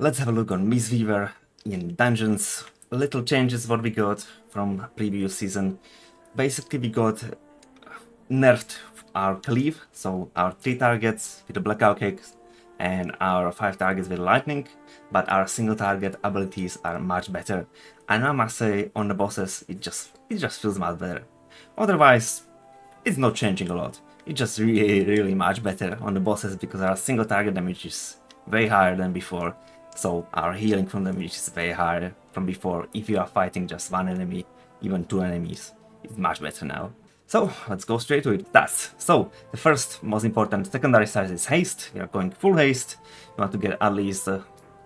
let's have a look on MISTWEAVER in dungeons. Little changes what we got from previous season. Basically we got nerfed our cleave, so our 3 targets with the blackout kicks and our 5 targets with lightning, but our single target abilities are much better. And I must say on the bosses it just feels much better. Otherwise it's not changing a lot. It's just really much better on the bosses because our single target damage is way higher than before. So our healing from damage is way higher from before. If you are fighting just one enemy, even 2 enemies, it's much better now. So let's go straight to it. Stats. So the first most important secondary stat is haste. We are going full haste. You want to get at least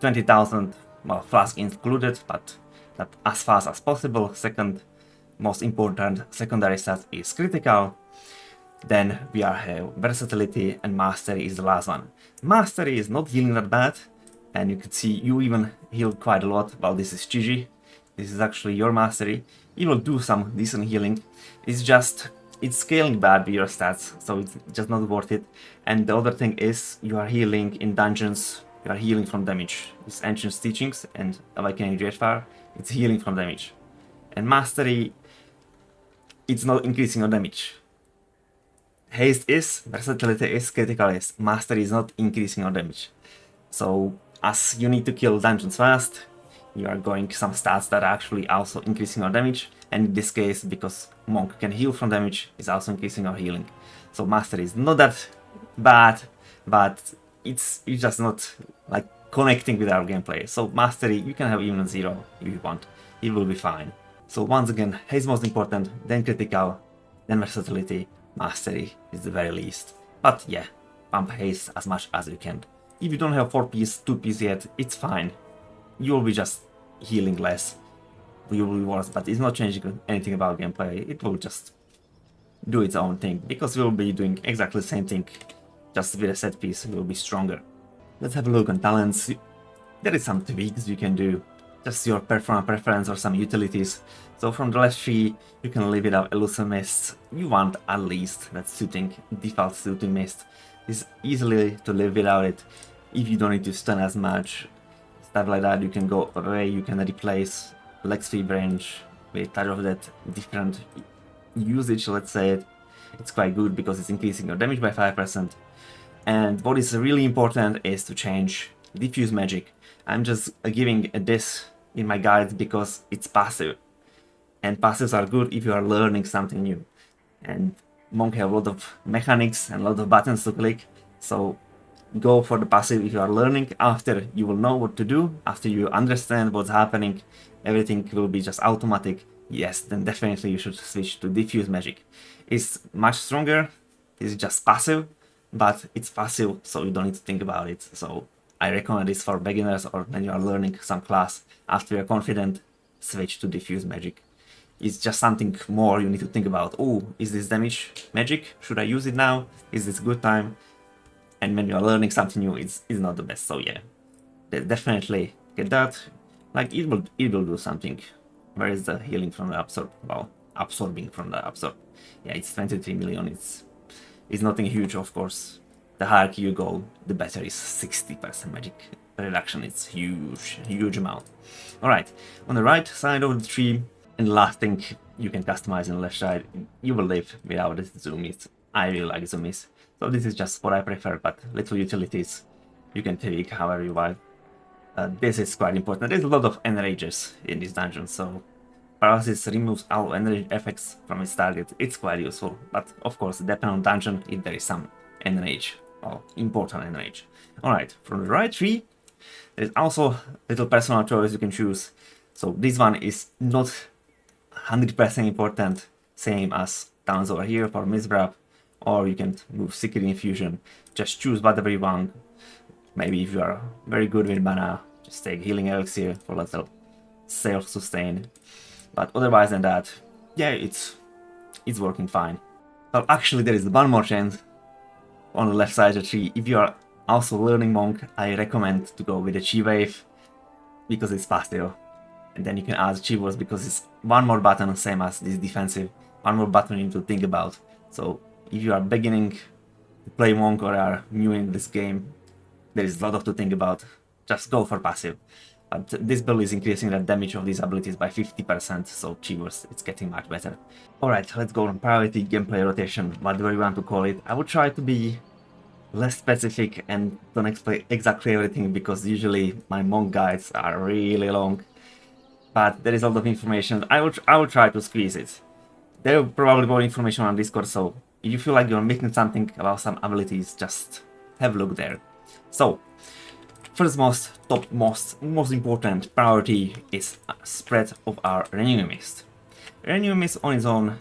20,000, well, flask included, but not as fast as possible. Second most important secondary stat is critical. Then we have versatility, and mastery is the last one. Mastery is not healing that bad, and you can see you even heal quite a lot. Well, this is Chi'Ji. This is actually your mastery. You will do some decent healing. It's scaling bad with your stats, so it's just not worth it. And the other thing is you are healing in dungeons. You are healing from damage. It's Ancient Teachings and Awakening Jadefire. It's healing from damage. And mastery, it's not increasing your damage. Haste is, versatility is, critical is. Mastery is not increasing your damage. So as you need to kill dungeons fast, you are going some stats that are actually also increasing your damage, and in this case, because Monk can heal from damage, is also increasing your healing. So mastery is not that bad, but it's just not like connecting with our gameplay. So mastery, you can have even 0 if you want, it will be fine. So once again, haste most important, then critical, then versatility, mastery is the very least. But yeah, pump haste as much as you can. If you don't have 4-piece, 2-piece yet, it's fine. You will be just healing less. You will be worse, but it's not changing anything about gameplay. It will just do its own thing, because we will be doing exactly the same thing, just with a set piece. We will be stronger. Let's have a look on talents. There is some tweaks you can do, just your preference or some utilities. So from the left tree, you can live without Elusive Mist. You want at least that suiting, default suiting mist. It's easily to live without it if you don't need to stun as much. Stuff like that, you can go away, you can replace leg sweep range with Touch of Death, different usage, let's say. It's quite good because it's increasing your damage by 5%. And what is really important is to change diffuse magic. I'm just giving this in my guides because it's passive. And passives are good if you are learning something new. And Monk have a lot of mechanics and a lot of buttons to click, so go for the passive if you are learning. After you will know what to do, after you understand what's happening, everything will be just automatic. Yes, then definitely you should switch to diffuse magic. It's much stronger, it's just passive, but it's passive, so you don't need to think about it. So I recommend this for beginners or when you are learning some class. After you're confident, switch to diffuse magic. It's just something more you need to think about. Oh, is this damage magic? Should I use it now? Is this a good time? And when you are learning something new, it's not the best. So yeah, definitely get that. Like it will do something. Where is the healing from the absorb? Well, absorbing from the absorb. Yeah, it's 23 million. It's nothing huge, of course. The higher you go, the better is 60% magic reduction. It's huge amount. All right, on the right side of the tree. And the last thing you can customize on the left side, you will live without the zoomies. I really like zoomies. So this is just what I prefer, but little utilities you can tweak however you want. This is quite important. There's a lot of enrages in this dungeon, so paralysis removes all enrage effects from its target. It's quite useful, but of course, depending on dungeon, if there is some enrage, or important enrage. Alright, from the right tree, there's also little personal choice you can choose. So this one is not 100% important, same as towns over here for Misbrab, or you can move Secret Infusion. Just choose whatever you want. Maybe if you are very good with mana, just take Healing Elixir for a little self-sustain. But otherwise than that, yeah, it's working fine. Well, actually there is one more chance on the left side of the tree. If you are also learning Monk, I recommend to go with the Chi Wave because it's passive. And then you can add Chi Wars because it's one more button, same as this defensive. One more button you need to think about. So if you are beginning to play Monk or are new in this game, there is a lot to think about. just go for passive. But this build is increasing the damage of these abilities by 50%, so cheapers, it's getting much better. Alright, let's go on priority, gameplay, rotation, whatever you want to call it. I would try to be less specific and don't explain exactly everything, because usually my monk guides are really long. But there is a lot of information. I will try to squeeze it. There will probably be more information on Discord, so if you feel like you're missing something about some abilities, just have a look there. So, first most important priority is spread of our Renewing Mist. Renewing Mist on its own,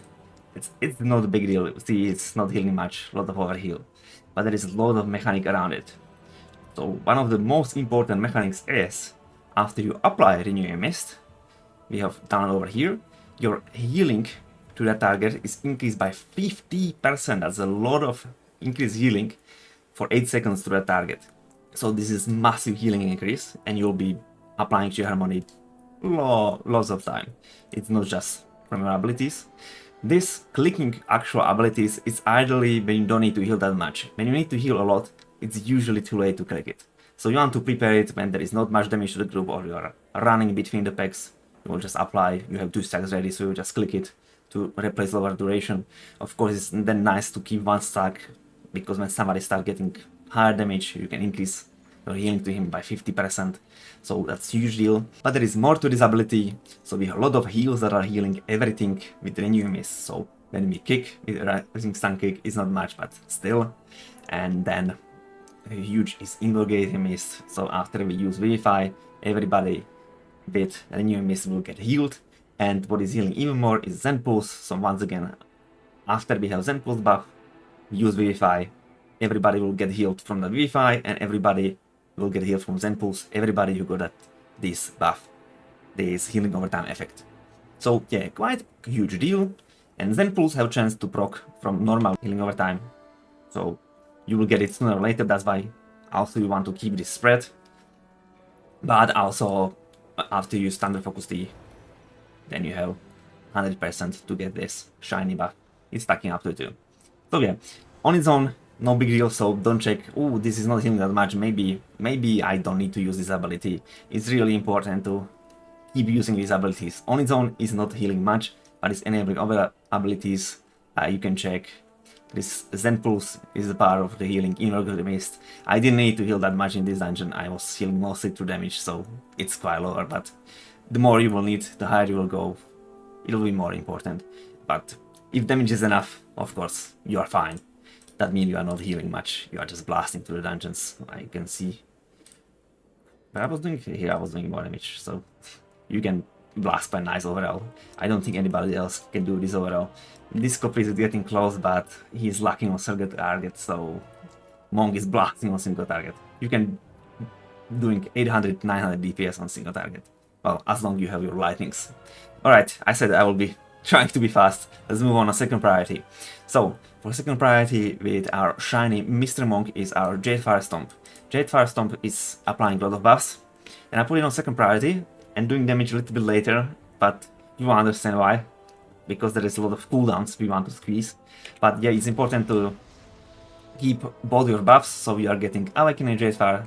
it's not a big deal. See, it's not healing much, a lot of overheal, but there is a lot of mechanic around it. So one of the most important mechanics is, after you apply Renewing Mist, we have down over here, your healing to the target is increased by 50%. That's a lot of increased healing for 8 seconds to the target. So this is massive healing increase, and you'll be applying to your harmony lots of time. It's not just from your abilities. This clicking actual abilities is ideally when you don't need to heal that much. When you need to heal a lot, it's usually too late to click it. So you want to prepare it when there is not much damage to the group, or you are running between the packs. You will just apply, you have 2 stacks ready, so you just click it to replace lower duration. Of course, it's then nice to keep 1 stack, because when somebody starts getting higher damage, you can increase your healing to him by 50%. So that's huge deal. But there is more to this ability. So we have a lot of heals that are healing everything with Renewing Mist. So when we kick, using stun kick is not much, but still. And then huge is Invoke Mist. So after we use Vivify, everybody with Renewing Mist will get healed. And what is healing even more is Zen Pulse. So once again, after we have Zen Pulse buff, we use Vivify, everybody will get healed from the Vivify, and everybody will get healed from Zen Pulse, everybody who got this buff, this healing over time effect. So yeah, quite a huge deal. And Zen Pulse have chance to proc from normal healing over time. So you will get it sooner or later, that's why also you want to keep this spread. But also, after you standard focus T, then you have 100% to get this shiny buff. It's stacking up to 2. So yeah, on its own, no big deal, so don't check, oh, this is not healing that much, maybe I don't need to use this ability. It's really important to keep using these abilities. On its own, it's not healing much, but it's enabling other abilities. You can check. This Zen Pulse is a part of the healing Invoke Mist. I didn't need to heal that much in this dungeon, I was healing mostly through damage, so it's quite lower, but the more you will need, the higher you will go. It'll be more important. But if damage is enough, of course, you are fine. That means you are not healing much, you are just blasting through the dungeons. I can see. But I was doing here, I was doing more damage, so you can blast by nice overall. I don't think anybody else can do this overall. This copy is getting close, but he's lacking on single target, so Monk is blasting on single target. You can doing 800, 900 DPS on single target. Well, as long as you have your lightnings. Alright, I said I will be trying to be fast. Let's move on to second priority. So, for second priority with our shiny Mr. Monk is our Jadefire Stomp. Jadefire Stomp is applying a lot of buffs, and I put it on second priority and doing damage a little bit later, but you will understand why. Because there is a lot of cooldowns we want to squeeze. But yeah, it's important to keep both your buffs, so you are getting Awakening Jadefire,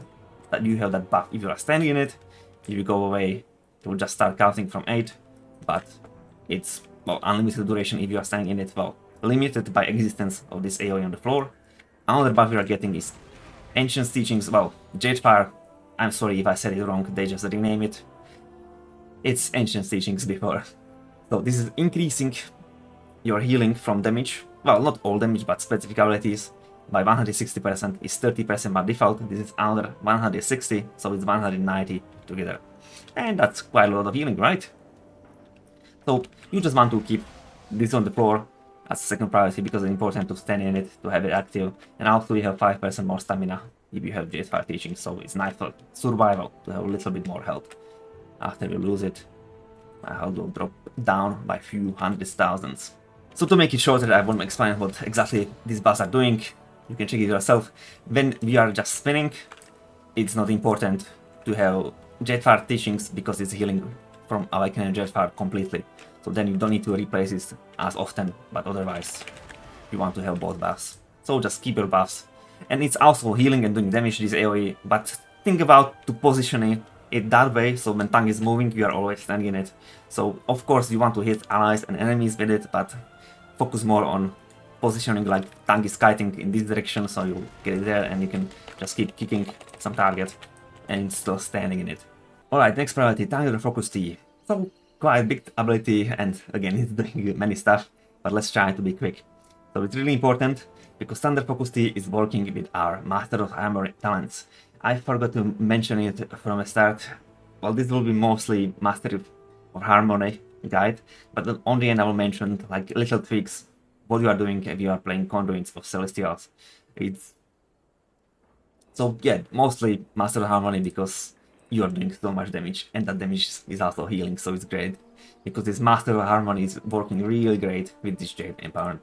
that you have that buff if you are standing in it. If you go away, it will just start counting from 8, but it's, well, unlimited duration if you are standing in it, well, limited by existence of this AoE on the floor. Another buff you are getting is Ancient Teachings, well, Jadefire, I'm sorry if I said it wrong, they just rename it. It's Ancient Teachings before. So this is increasing your healing from damage, well, not all damage, but specific abilities, by 160%, is 30% by default. This is another 160, so it's 190 together. And that's quite a lot of healing, right? So you just want to keep this on the floor as second priority, because it's important to stand in it, to have it active. And also you have 5% more stamina if you have Jadefire Teaching, so it's nice for survival to have a little bit more health. After you lose it, my health will drop down by a few hundreds thousands. So to make it shorter, I won't explain what exactly these buffs are doing. You can check it yourself. When we are just spinning, it's not important to have Jadefire Teachings, because it's healing from Awakening Jadefire completely. So then you don't need to replace it as often, but otherwise you want to have both buffs. So just keep your buffs. And it's also healing and doing damage, this AoE, but think about to positioning it that way, so when tank is moving, you are always standing in it. So of course you want to hit allies and enemies with it, but focus more on positioning, like tank is kiting in this direction, so you get it there and you can just keep kicking some target and still standing in it. Alright, next priority, Thunder Focus T. So quite big ability, and again it's doing many stuff, but let's try to be quick. So it's really important because Thunder Focus T is working with our Master of Armor talents. I forgot to mention it from the start. Well, this will be mostly Master of Harmony guide, but on the end I will mention like little tweaks what you are doing if you are playing Conduits of Celestials. It's so yeah, mostly Master of Harmony because you are doing so much damage, and that damage is also healing, so it's great. Because this Master of Harmony is working really great with this Jade empowerment.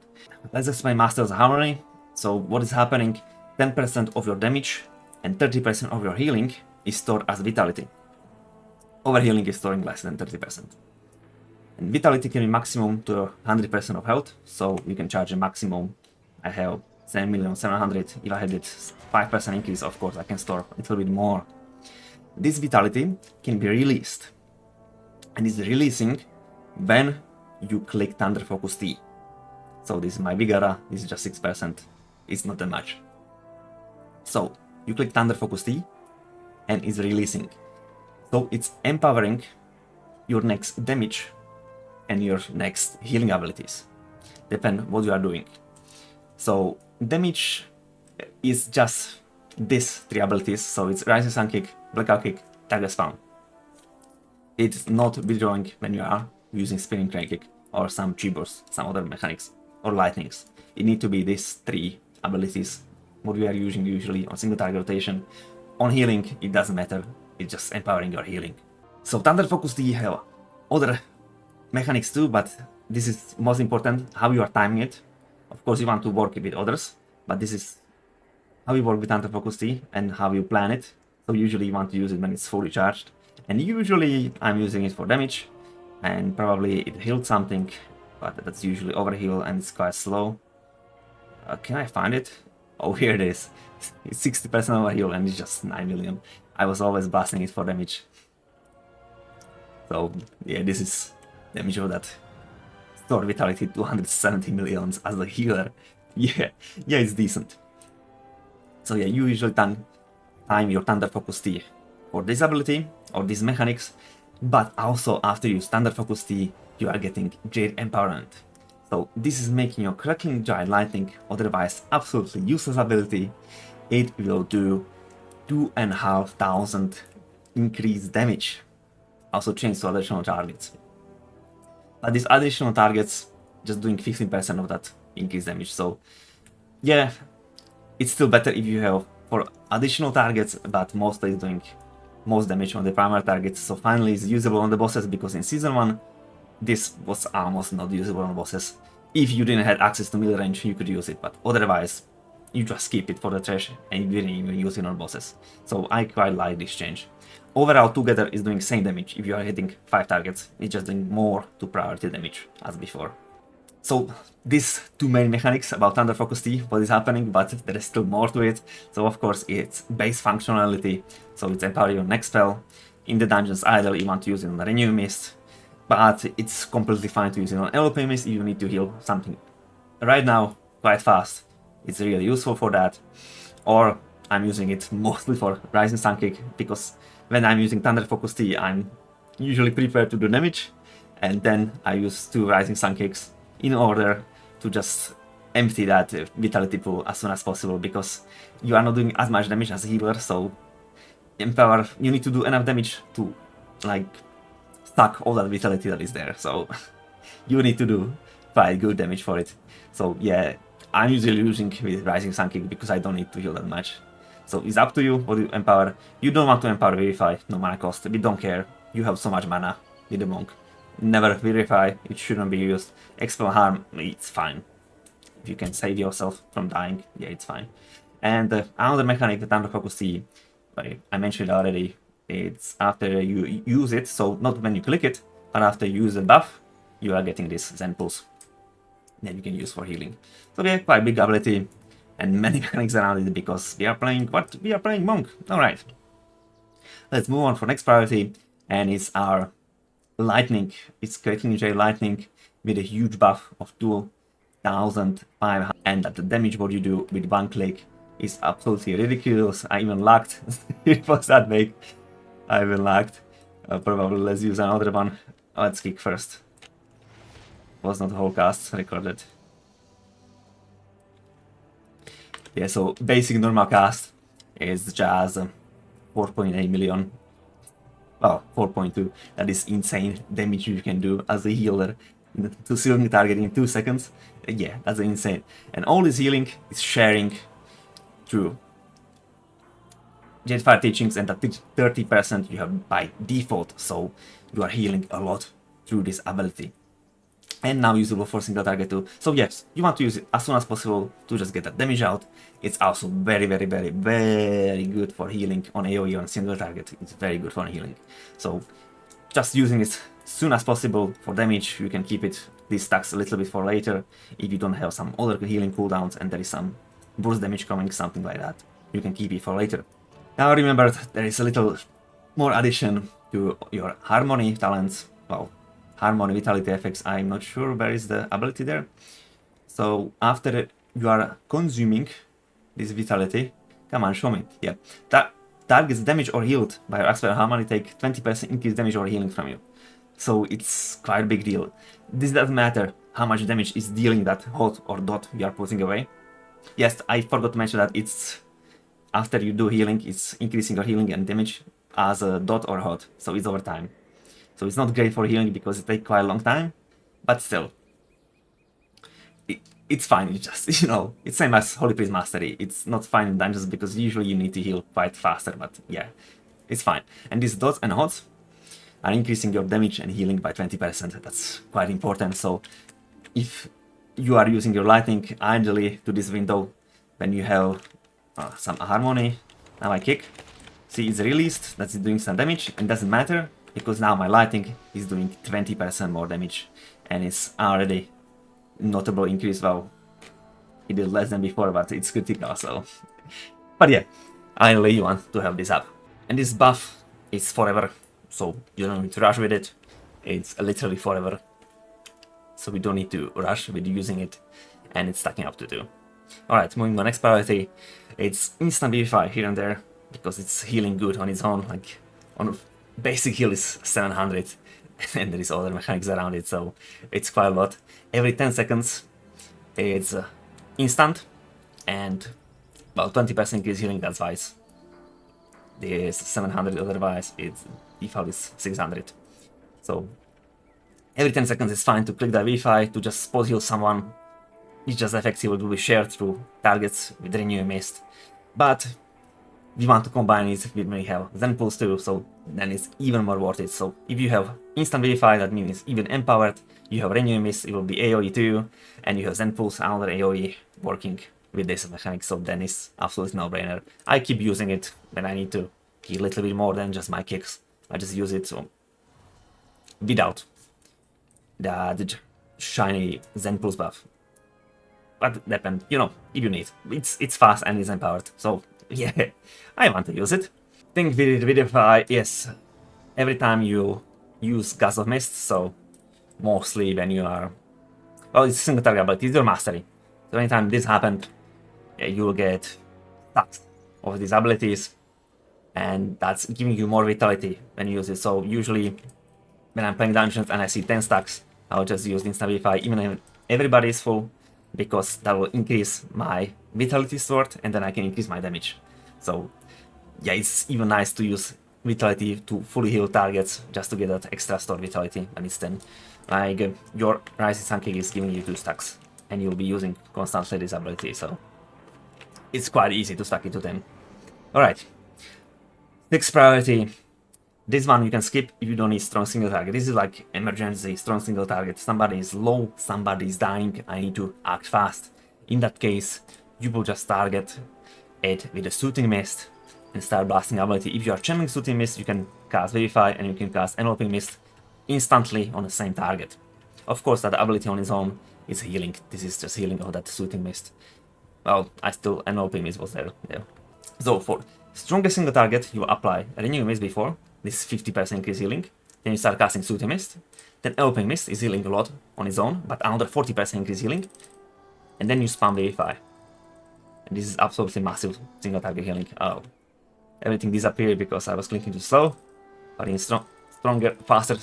Let's explain Master of Harmony. So what is happening, 10% of your damage and 30% of your healing is stored as Vitality. Overhealing is storing less than 30%. And Vitality can be maximum to 100% of health, so you can charge a maximum. I have 7,700,000, if I had it 5% increase, of course I can store a little bit more. This Vitality can be released, and is releasing when you click Thunder Focus T. So this is my Vigara, this is just 6%, it's not that much. So you click Thunder Focus T and it's releasing. So it's empowering your next damage and your next healing abilities, depend what you are doing. So damage is just these 3 abilities, so it's Rising Sun Kick, Blackout Kick, Dagger Spawn. It's not withdrawing when you are using Spinning Crane Kick or some Chi Burst, some other mechanics, or Lightnings. It need to be these 3 abilities, what we are using usually on single target rotation. On healing, it doesn't matter, it's just empowering your healing. So Thunder Focus T have other mechanics too, but this is most important, how you are timing it. Of course you want to work with others, but this is how you work with Thunder Focus T and how you plan it. So usually you want to use it when it's fully charged, and usually I'm using it for damage, and probably it healed something, but that's usually overheal and it's quite slow. Can I find it? Oh, here it is. It's 60% overheal and it's just 9 million. I was always blasting it for damage. So yeah, this is damage of that. Store Vitality 270 millions as a healer. Yeah, it's decent. So yeah, you usually time your Thunder Focus T for this ability or these mechanics, but also after you Thunder Focus T, you are getting Jade Empowerment. So this is making your Crackling Giant Lightning, otherwise absolutely useless ability. It will do 2,500 increased damage. Also change to additional targets. But these additional targets just doing 15% of that increased damage. So yeah, it's still better if you have for additional targets, but mostly it's doing most damage on the primary targets. So finally it's usable on the bosses, because in Season 1 this was almost not usable on bosses. If you didn't have access to middle range, you could use it, but otherwise you just keep it for the trash and you didn't even use it on bosses. So I quite like this change. Overall together is doing same damage. If you are hitting 5 targets, it's just doing more to priority damage as before. So these 2 main mechanics about Thunder Focus T, what is happening, but there is still more to it. So of course it's base functionality, so it's empowering your next spell. In the dungeons either you want to use it on the Renew Mist, but it's completely fine to use it on LP Mist if you need to heal something right now quite fast. It's really useful for that. Or I'm using it mostly for Rising Sun Kick, because when I'm using Thunder Focus T, I'm usually prepared to do damage, and then I use 2 Rising Sun Kicks in order to just empty that Vitality pool as soon as possible, because you are not doing as much damage as a healer, so Empower, you need to do enough damage to like stack all that Vitality that is there, so you need to do quite good damage for it. So yeah, I'm usually using with Rising Sun Kick because I don't need to heal that much. So it's up to you what you empower. You don't want to empower Vivify, no mana cost, we don't care. You have so much mana with the Monk. Never Vivify, it shouldn't be used. Expel Harm, it's fine. If you can save yourself from dying, yeah, it's fine. And another mechanic, the Thunder Focus T, I mentioned it already, it's after you use it, so not when you click it, but after you use the buff, you are getting this Zen Pulse that you can use for healing. So yeah, quite big ability and many mechanics around it, because we are playing what? We are playing Monk, alright. Let's move on for next priority, and it's our lightning. It's creating Jade lightning with a huge buff of 2,500, and that the damage what you do with one click is absolutely ridiculous. I even lagged. It was that big. I even lagged. Probably let's use another one. Let's kick first. Was not a whole cast recorded. Yeah, so basic normal cast is just 4.8 million. Well, 4.2. That is insane damage you can do as a healer to healing target in 2 seconds. Yeah, that's insane. And all this healing is sharing through Jadefire teachings, and that 30% you have by default, so you are healing a lot through this ability. And now usable for single target too. So yes, you want to use it as soon as possible to just get that damage out. It's also very good for healing on AoE on single target. It's very good for healing. So just using it as soon as possible for damage. You can keep these stacks a little bit for later if you don't have some other healing cooldowns and there is some burst damage coming, something like that. You can keep it for later. Now remember, there is a little more addition to your harmony talents. Well, harmony vitality effects, I'm not sure where is the ability there. So after you are consuming this vitality, come on, show me. Yeah, that targets damage or healed by your Aspire Harmony take 20% increased damage or healing from you. So it's quite a big deal. This doesn't matter how much damage is dealing that hot or dot you are putting away. Yes, I forgot to mention that it's after you do healing, it's increasing your healing and damage as a dot or hot, so it's over time. So it's not great for healing because it takes quite a long time, but still, it's fine. It's just, you know, it's same as Holy Priest Mastery. It's not fine in dungeons because usually you need to heal quite faster, but yeah, it's fine. And these dots and hots are increasing your damage and healing by 20%. That's quite important. So if you are using your lightning ideally to this window, when you have some harmony, now I kick. See, it's released, that's doing some damage, and doesn't matter, because now my lightning is doing 20% more damage, and it's already notable increase. Well, it did less than before, but it's critical, so... But yeah, ideally you want to have this up. And this buff is forever, so you don't need to rush with it. It's literally forever. So we don't need to rush with using it, and it's stacking up to 2. Alright, moving to the next priority. It's instant Vivify here and there, because it's healing good on its own. Like, on basic heal is 700, and there is other mechanics around it, so it's quite a lot. Every 10 seconds, it's instant, and, well, 20% increase healing, that's why it's this 700, otherwise its default is 600. So, every 10 seconds is fine to click the Vivify, to just spot heal someone. It's just effective, it will be shared through targets with Renew Mist. But we want to combine it with when we have Zen Pulse too, so then it's even more worth it. So if you have Instant Vivify, that means even empowered, you have Renew Mist, it will be AoE too, and you have Zen Pulse, another AoE working with this mechanic, so then it's absolutely no-brainer. I keep using it when I need to heal a little bit more than just my kicks. I just use it so without the shiny Zen Pulse buff. But depend, you know, if you need. It's fast and it's empowered, so yeah, I want to use it. Thing with Vivify, yes, every time you use Gust of Mist, so mostly when you are... Well, it's a single target, but it's your mastery. So anytime this happened, you will get stacks of these abilities, and that's giving you more vitality when you use it. So usually, when I'm playing dungeons and I see 10 stacks, I'll just use Instant Vivify, even if everybody is full, because that will increase my vitality sword, and then I can increase my damage. So yeah, it's even nice to use vitality to fully heal targets just to get that extra stored vitality, and it's then like your Rising Sun Kick is giving you 2 stacks, and you'll be using constantly this ability, so it's quite easy to stack it to 10. Alright, next priority. This one you can skip if you don't need strong single target. This is like emergency strong single target. Somebody is low, somebody is dying, I need to act fast. In that case, you will just target it with a Soothing Mist and start blasting ability. If you are channeling Soothing Mist, you can cast Vivify and you can cast Enveloping Mist instantly on the same target. Of course, that ability on its own is healing. This is just healing of that Soothing Mist. Well, I still Enveloping Mist was there. Yeah. So for Strongest single target, you apply Renew Mist before, this is 50% increase healing. Then you start casting Soothing Mist. Then Open Mist is healing a lot on its own, but another 40% increase healing. And then you spam Vivify. And this is absolutely massive single target healing. Oh, everything disappeared because I was clicking too slow. But in stronger, faster,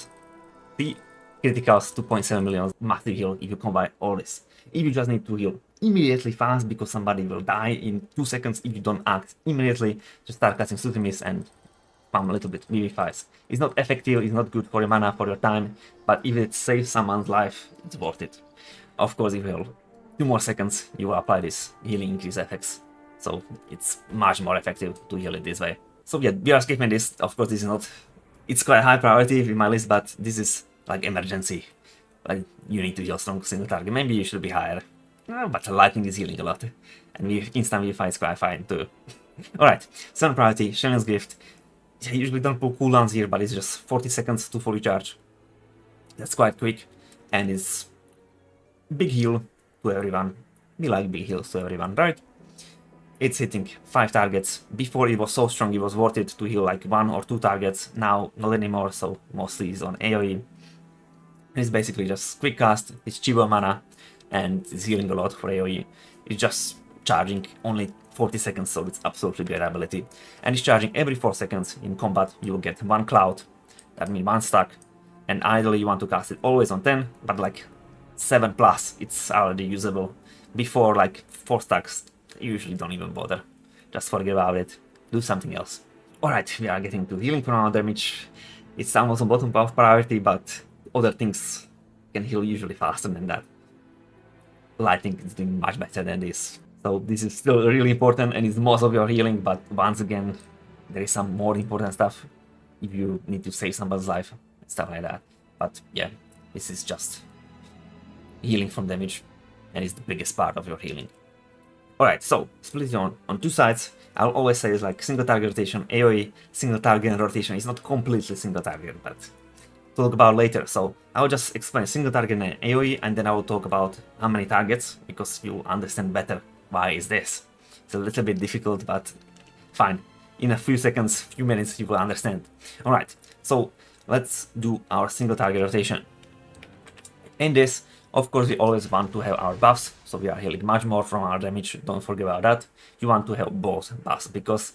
the criticals 2.7 million massive heal if you combine all this. If you just need to heal immediately fast because somebody will die in 2 seconds if you don't act immediately, just start casting Soothing Mist and spam a little bit Vivifies. It's not effective, it's not good for your mana, for your time, but if it saves someone's life, it's worth it. Of course, if you have 2 more seconds, you will apply this healing increase effects. So it's much more effective to heal it this way. So yeah, we are skipping this. Of course, this is not... It's quite high priority in my list, but this is like emergency. Like, you need to heal strong single target. Maybe you should be higher. But lightning is healing a lot. And instant Vivify is quite fine too. Alright, second priority, Sheilun's Gift. I usually don't put cooldowns here, but it's just 40 seconds to fully charge. That's quite quick. And it's big heal to everyone. We like big heals to everyone, right? It's hitting 5 targets. Before it was so strong, it was worth it to heal like 1 or 2 targets. Now, not anymore, so mostly it's on AoE. It's basically just quick cast, it's cheaper mana, and it's healing a lot for AoE. It's just charging only 40 seconds, so it's absolutely great ability. And it's charging every 4 seconds. In combat, you will get 1 cloud, that means 1 stack. And ideally you want to cast it always on 10, but like 7 plus, it's already usable. Before like 4 stacks, you usually don't even bother. Just forget about it, do something else. Alright, we are getting to healing for damage. It's almost on bottom of priority, but other things can heal usually faster than that. Lightning is doing much better than this. So this is still really important and it's most of your healing, but once again, there is some more important stuff if you need to save somebody's life and stuff like that. But yeah, this is just healing from damage and it's the biggest part of your healing. Alright, so split it on 2 sides. I'll always say it's like single target rotation, AoE, single target rotation. It's not completely single target, but talk about later. So I'll just explain single target and AoE, and then I will talk about how many targets, because you'll understand better why is this. It's a little bit difficult, but fine. In a few seconds, few minutes, you will understand. Alright, so let's do our single target rotation. In this, of course, we always want to have our buffs, so we are healing much more from our damage, don't forget about that. You want to have both buffs, because,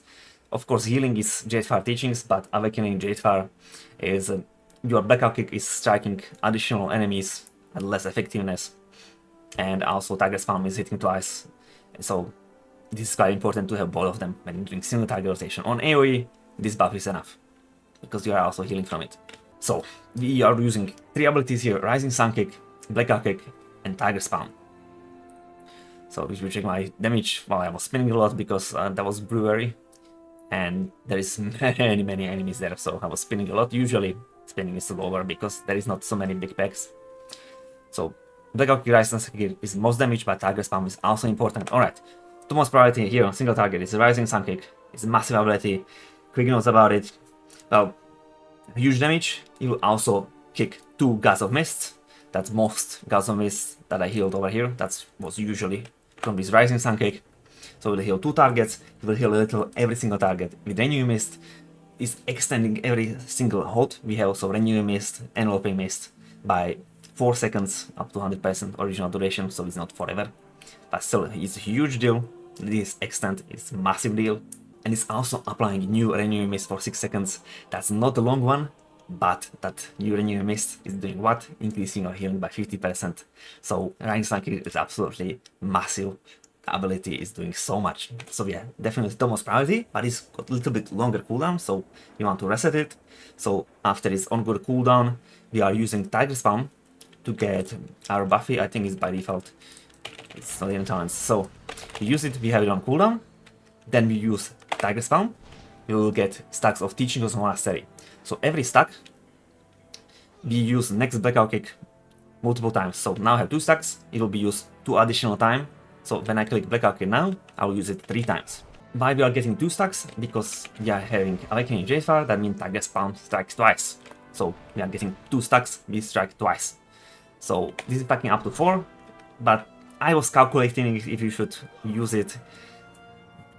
of course, healing is Jadefire teachings, but Awakening Jadefire is your blackout kick is striking additional enemies at less effectiveness, and also target spam is hitting twice, so this is quite important to have both of them when doing single target rotation. On AoE, this buff is enough, because you are also healing from it. So, we are using 3 abilities here, Rising Sun Kick, Blackout Kick, and Tiger Spam. So, if you check my damage, well, I was spinning a lot because that was Brewery, and there is many enemies there, so I was spinning a lot. Usually, spinning is slower because there is not so many big packs. So, Blackout Kick, Rising Sun Kick is most damage, but Tiger Spam is also important. Alright, the most priority here on single target is Rising Sun Kick. It's a massive ability. Quick notes about it. Well, huge damage. You will also kick 2 Gods of Mist. That's most Gods of Mist that I healed over here. That was usually from this Rising Sun Kick. So we'll heal 2 targets. You will heal a little every single target. With Renew Mist, is extending every single hold. We have also Renew Mist, Enveloping Mist by 4 seconds up to 100% original duration, so it's not forever. But still, it's a huge deal. This extent is a massive deal. And it's also applying new Renew Mist for 6 seconds. That's not a long one, but that new Renew Mist is doing what? Increasing your healing by 50%. So Rising Sun Kick is absolutely massive. The ability is doing so much. So yeah, definitely the most priority, but it's got a little bit longer cooldown, so you want to reset it. So after it's on good cooldown, we are using Tiger Spam to get our Buffy. I think it's by default. It's not even chance. So we use it, we have it on cooldown. Then we use Tiger Spam. We will get stacks of Teaching of Monastery. So every stack, we use next Blackout Kick multiple times. So now I have 2 stacks. It will be used 2 additional times. So when I click Blackout Kick now, I will use it 3 times. Why we are getting 2 stacks? Because we are having Awakening Jadefire, that means Tiger Spam strikes twice. So we are getting 2 stacks, we strike twice. So this is packing up to 4, but I was calculating if you should use it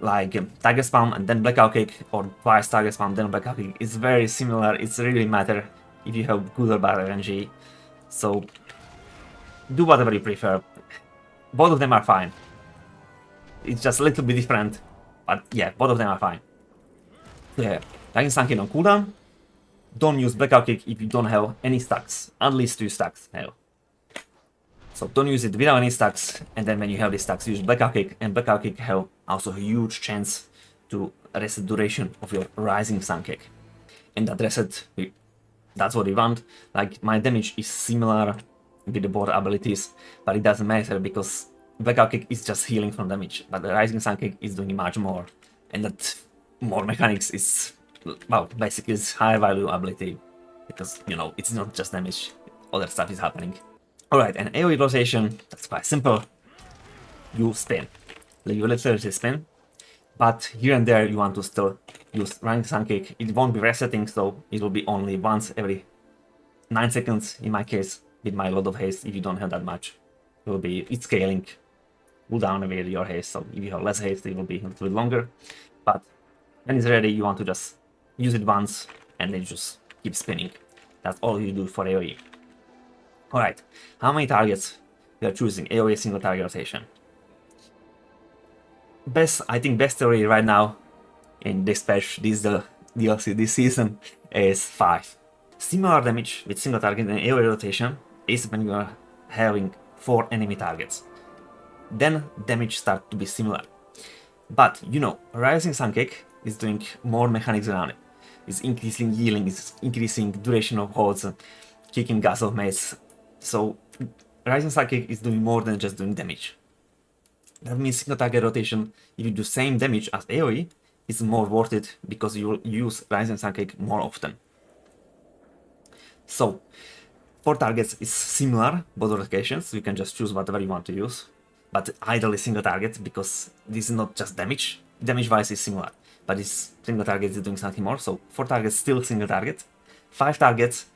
like Tiger Spam and then Blackout Kick, or twice Tiger Spam, then Blackout Kick. It's very similar, it's really matter if you have good or bad RNG. So do whatever you prefer. Both of them are fine. It's just a little bit different, but yeah, both of them are fine. Yeah, Rising Sun Kick on cooldown. Don't use Blackout Kick if you don't have any stacks, at least 2 stacks now. So don't use it without any stacks, and then when you have these stacks, use Blackout Kick, and Blackout Kick have also a huge chance to reset the duration of your Rising Sun Kick. And that reset, that's what we want. Like, my damage is similar with the both abilities, but it doesn't matter because Blackout Kick is just healing from damage, but the Rising Sun Kick is doing much more, and that more mechanics is, well, basically it's higher value ability, because, you know, it's not just damage, other stuff is happening. Alright, and AoE rotation, that's quite simple. You spin. You literally spin, but here and there you want to still use Rising Sun Kick. It won't be resetting, so it will be only once every 9 seconds in my case, with my lot of haste. If you don't have that much, it will be, it's scaling, cooldown with your haste, so if you have less haste it will be a little bit longer, but when it's ready you want to just use it once and then just keep spinning. That's all you do for AoE. Alright, how many targets we are choosing? AoE single target rotation. I think best theory right now in this patch, this DLC this season, is 5. Similar damage with single target and AoE rotation is when you are having 4 enemy targets. Then damage starts to be similar. But you know, Rising Sun Kick is doing more mechanics around it. It's increasing healing, it's increasing duration of holds, kicking gas of mace. So Rising Sun Kick is doing more than just doing damage. That means single target rotation, if you do same damage as AoE, is more worth it because you will use Rising Sun Kick more often. So 4 targets is similar, both locations, you can just choose whatever you want to use. But ideally single target, because this is not just damage. Damage-wise is similar, but this single target is doing something more. So 4 targets still single target. 5 targets,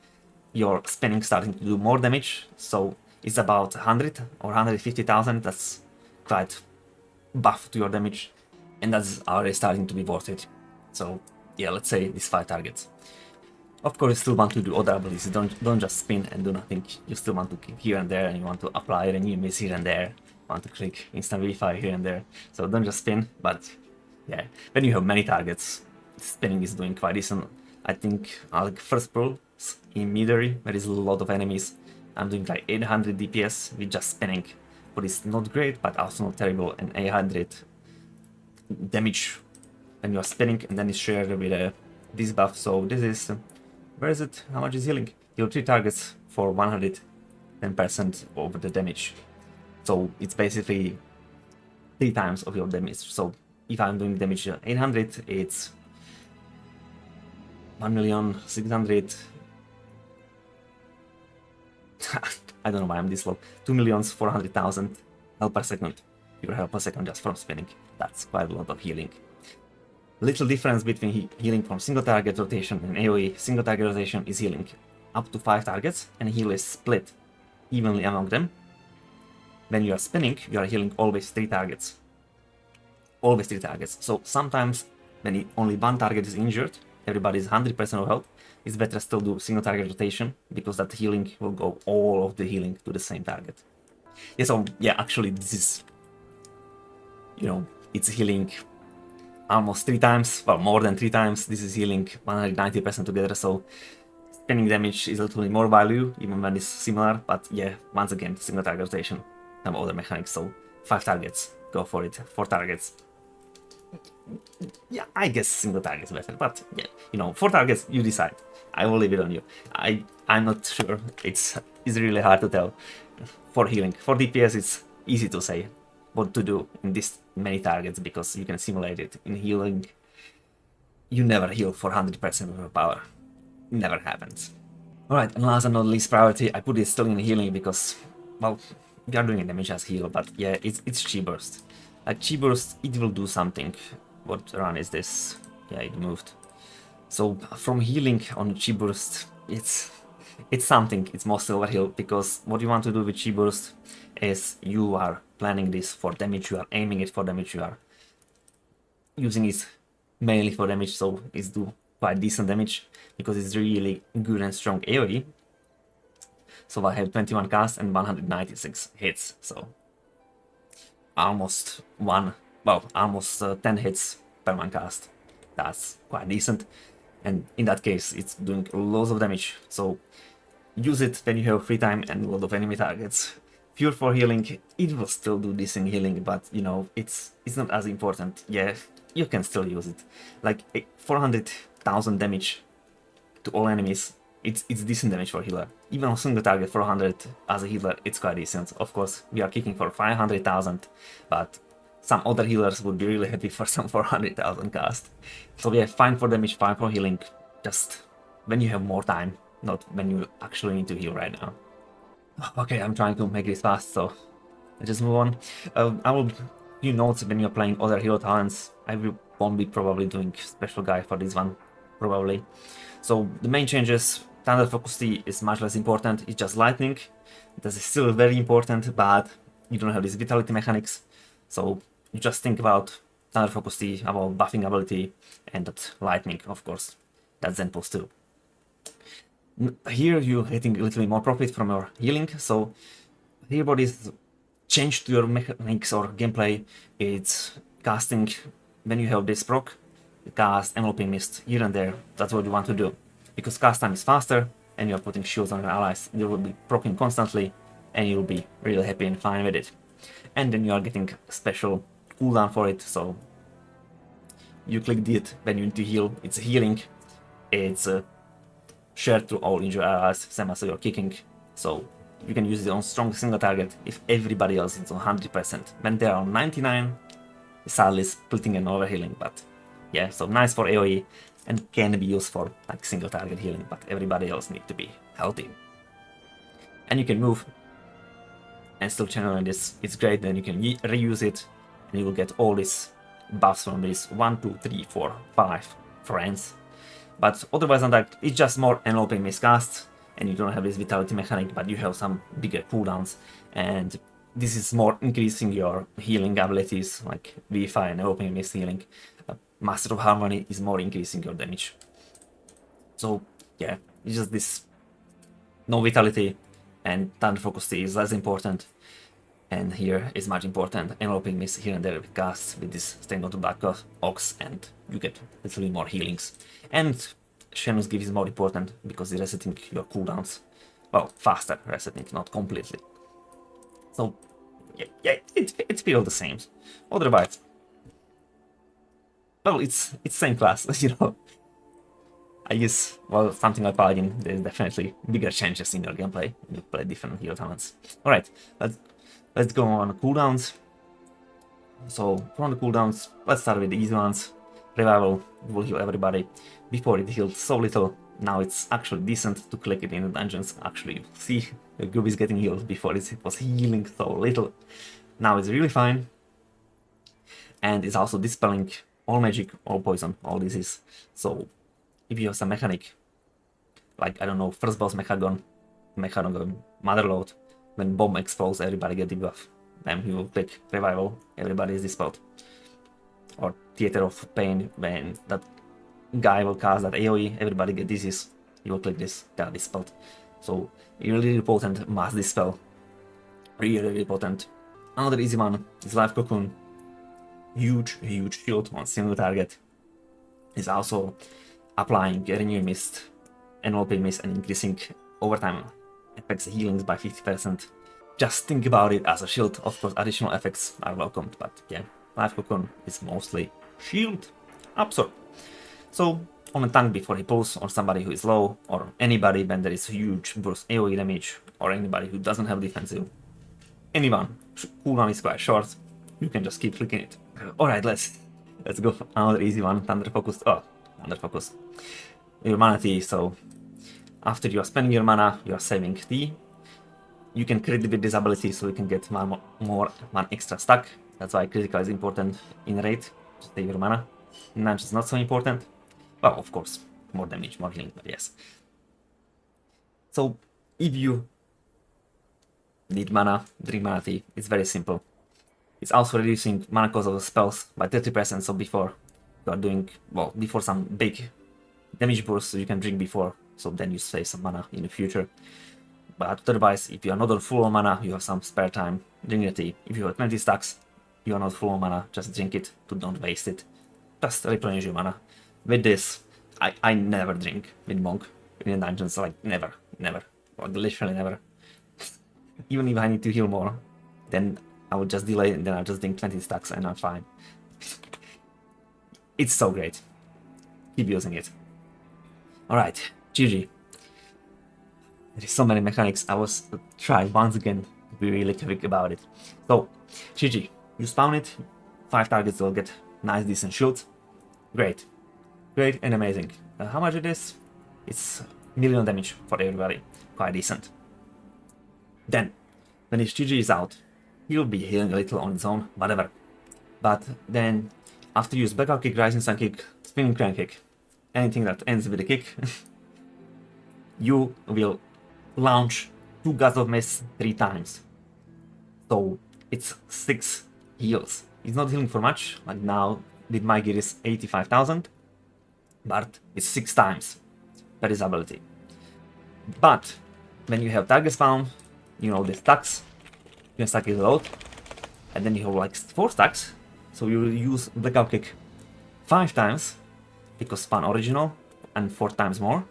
your spinning starting to do more damage. So it's about 100 or 150,000. That's quite buff to your damage, and that's already starting to be worth it. So yeah, let's say these 5 targets. Of course, you still want to do other abilities. Don't just spin and do nothing. You still want to kick here and there, and you want to apply a new miss here and there. Want to click instant Vivify here and there. So don't just spin, but yeah, when you have many targets, spinning is doing quite decent. I think like first pro in Midori, there is a lot of enemies. I'm doing like 800 DPS with just spinning, but it's not great, but also not terrible. And 800 damage when you are spinning, and then it's shared with this buff. So this is, where is it? How much is healing? Heal 3 targets for 110% over the damage. So it's basically 3 times of your damage. So if I'm doing damage 800, it's 1,600,000. I don't know why I'm this low. 2,400,000 health per second. Your health per second just from spinning. That's quite a lot of healing. Little difference between healing from single target rotation and AoE. Single target rotation is healing up to 5 targets, and heal is split evenly among them. When you are spinning, you are healing always 3 targets. Always 3 targets. So sometimes when only 1 target is injured, everybody is 100% of health, it's better still do single target rotation, because that healing will go all of the healing to the same target. Yeah, so yeah, actually this is, you know, it's healing almost 3 times, well, more than 3 times. This is healing 190% together, so spinning damage is a little bit more value, even when it's similar, but yeah, once again, single target rotation. Have other mechanics, so 5 targets, go for it. 4 targets, yeah, I guess single targets better, but yeah, you know, 4 targets, you decide. I will leave it on you. I'm not sure, it's really hard to tell. For healing, for DPS it's easy to say what to do in this many targets, because you can simulate it. In healing, you never heal for 100% of your power, never happens. Alright, and last and not least priority, I put it still in healing because, well, we are doing damage as heal, but yeah, it's Chi Burst. Like Chi Burst, it will do something. What run is this? Yeah, it moved. So from healing on Chi Burst, it's something. It's mostly overheal, because what you want to do with Chi Burst is you are planning this for damage, you are aiming it for damage, you are using it mainly for damage, so it's do quite decent damage because it's really good and strong AoE. So I have 21 casts and 196 hits, so almost almost 10 hits per one cast. That's quite decent, and in that case it's doing loads of damage, so use it when you have free time and a lot of enemy targets. Pure for healing, it will still do decent healing, but you know, it's not as important. Yeah, you can still use it. Like 400,000 damage to all enemies, it's decent damage for healer. Even on single target 400 as a healer, it's quite decent. Of course, we are kicking for 500,000, but some other healers would be really happy for some 400,000 cast. So yeah, fine for damage, fine for healing, just when you have more time, not when you actually need to heal right now. Okay, I'm trying to make this fast, so let's just move on. I will do notes when you're playing other hero talents. Won't be probably doing special guide for this one, probably. So the main changes, Thunder Focus Tea is much less important, it's just lightning. This is still very important, but you don't have this vitality mechanics. So you just think about Thunder Focus Tea, about buffing ability, and that lightning, of course. That's Zen Pulse too. Here you're getting a little bit more profit from your healing, so here what is changed to your mechanics or gameplay, it's casting when you have this proc, cast Enveloping Mist here and there. That's what you want to do, because cast time is faster and you're putting shields on your allies. You will be proccing constantly and you'll be really happy and fine with it. And then you are getting special cooldown for it, so you click it when you need to heal. It's healing, it's shared to all injured allies, same as you're kicking, so you can use it on strong single target if everybody else is on 100%. When they are on 99, it's sadly splitting and overhealing, but yeah, so nice for AoE and can be used for like single target healing, but everybody else needs to be healthy. And you can move and still channel this, it's great, then you can reuse it and you will get all these buffs from these 1, 2, 3, 4, 5 friends. But otherwise than that, it's just more enveloping miscast, and you don't have this vitality mechanic, but you have some bigger cooldowns, and this is more increasing your healing abilities, like Vivify and enveloping mist healing. Master of Harmony is more increasing your damage. So yeah, it's just this no vitality, and Thunder Focus Tea is less important, and here is much important. Enveloping mist here and there with casts with this Stained to Black Ox, and you get a little bit more healings. And Sheilun's Gift is more important because it's resetting your cooldowns. Well, faster resetting, not completely. So yeah, it feels the same. Otherwise, well, it's same class, you know. I guess, well, something like Paladin, there's definitely bigger changes in your gameplay. You play different hero talents. Alright, let's go on cooldowns. So, from the cooldowns, let's start with the easy ones. Revival will heal everybody. Before it healed so little, now it's actually decent to click it in the dungeons. Actually, you see the group is getting healed. Before it was healing so little. Now it's really fine. And it's also dispelling all magic, all poison, all disease. So, if you have some mechanic, like, I don't know, first boss Mechagon, Motherload, when bomb explodes, everybody get debuff. Then you will click Revival, everybody is dispelled. Or Theater of Pain, when that guy will cast that AoE, everybody get disease. You will click this, they are dispelled. So, really potent mass dispel. Really potent. Another easy one is Life Cocoon. Huge shield on single target. Is also applying Renewing Mist, Enveloping Mist, and increasing overtime effects healings by 50%. Just think about it as a shield. Of course, additional effects are welcomed, but yeah, Life Cocoon is mostly shield absorb. So, on a tank before he pulls, or somebody who is low, or anybody when there is huge burst AoE damage, or anybody who doesn't have defensive, anyone, cooldown is quite short, you can just keep clicking it. Alright, let's go for another easy one, Thunder Focus. Thunder Focus. Your mana tea, so after you are spending your mana, you are saving tea. You can crit with this ability, so you can get one extra stack. That's why critical is important in raid, to save your mana. Nudge is not so important. Well, of course, more damage, more healing, but yes. So, if you need mana, drink mana tea. It's very simple. It's also reducing mana cost of the spells by 30%, so before you are doing, well, before some big damage bursts, you can drink before, so then you save some mana in the future. But otherwise, if you are not on full on mana, you have some spare time, drink the tea. If you have 20 stacks, you are not full on mana, just drink it to don't waste it. Just replenish your mana. With this, I never drink with Monk in the dungeons, like never, or literally never. Even if I need to heal more, then I would just delay and then I'll just drink 20 stacks and I'm fine. It's so great. Keep using it. Alright, GG. There's so many mechanics. I was trying once again to be really quick about it. So, GG. You spawn it, 5 targets will get nice decent shields. Great. Great and amazing. How much it is? It's million damage for everybody. Quite decent. Then, when his GG is out, he'll be healing a little on his own, whatever. But then, after you use blackout kick, rising sun kick, spinning crank kick, anything that ends with a kick, you will launch 2 Gusts of Mist 3 times. So it's 6 heals. It's not healing for much, like now with my gear is 85,000, but it's 6 times per his ability. But when you have target spawn, you know the stacks, you can stack it a lot, and then you have like 4 stacks, so you will use blackout kick 5 times, because spawn original, and 4 times more.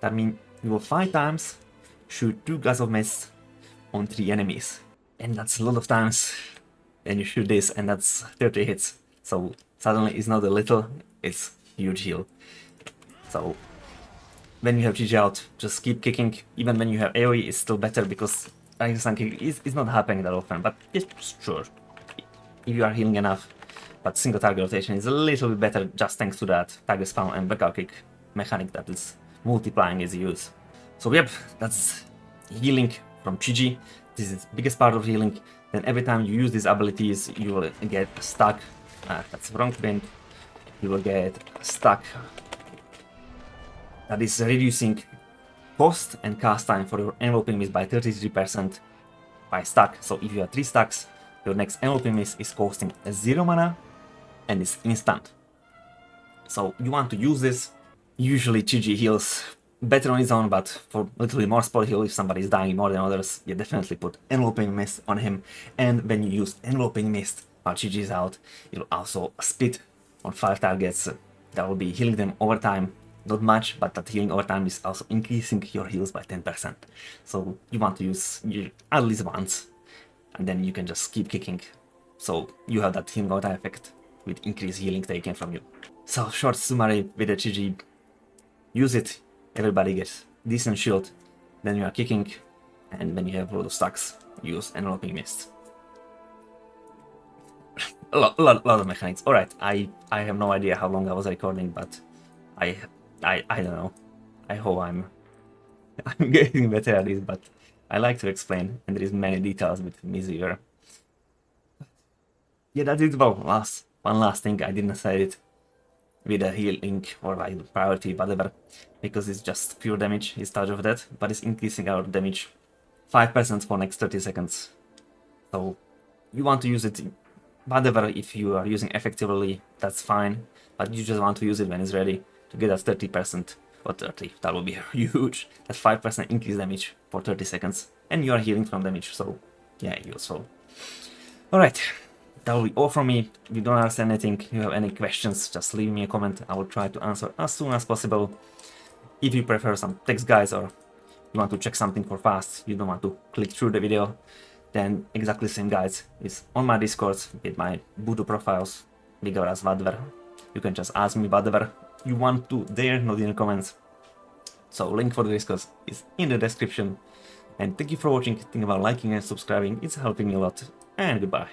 That means you will 5 times shoot 2 Gusts of Mist on 3 enemies. And that's a lot of times when you shoot this, and that's 30 hits. So suddenly it's not a little, it's huge heal. So when you have GG out, just keep kicking. Even when you have AoE, it's still better because rising sun kick is not happening that often, but it's sure. If you are healing enough, but single target rotation is a little bit better just thanks to that target spawn and blackout kick mechanic that is multiplying its use. So yep, that's healing from Chi'Ji. This is the biggest part of healing. Then every time you use these abilities, you will get stuck. That's wrong print. You will get stuck. That is reducing cost and cast time for your enveloping mist by 33% by stack. So if you have 3 stacks, your next enveloping mist is costing 0 mana and it's instant. So you want to use this. Usually Chi'Ji heals better on his own, but for a little bit more spot heal, if somebody is dying more than others, you definitely put Enveloping Mist on him. And when you use Enveloping Mist while Chi'Ji is out, you'll also split on 5 targets. That will be healing them over time. Not much, but that healing over time is also increasing your heals by 10%. So you want to use at least once, and then you can just keep kicking. So you have that healing over time effect with increased healing taken from you. So short summary with the Chi'Ji. Use it, everybody gets decent shield, then you are kicking, and when you have a lot of stacks, use Enveloping Mist. a lot of mechanics. Alright, I have no idea how long I was recording, but I don't know. I hope I'm getting better at this, but I like to explain, and there is many details with MISTWEAVER. Yeah, that's it. Well, one last thing, I didn't say it with a healing or like priority, whatever, because it's just pure damage, it's charge of that, but it's increasing our damage 5% for next 30 seconds. So you want to use it, whatever, if you are using effectively, that's fine, but you just want to use it when it's ready to get us 30% or 30, that will be huge. That's 5% increased damage for 30 seconds, and you are healing from damage, so yeah, useful. Alright. That will be all from me. If you don't understand anything, you have any questions, just leave me a comment. I will try to answer as soon as possible. If you prefer some text guides or you want to check something for fast, you don't want to click through the video, then exactly the same guides is on my Discord with my Voodoo profiles, bigger as whatever. You can just ask me whatever you want to there, not in the comments. So link for the Discord is in the description. And thank you for watching. Think about liking and subscribing, it's helping me a lot. And goodbye.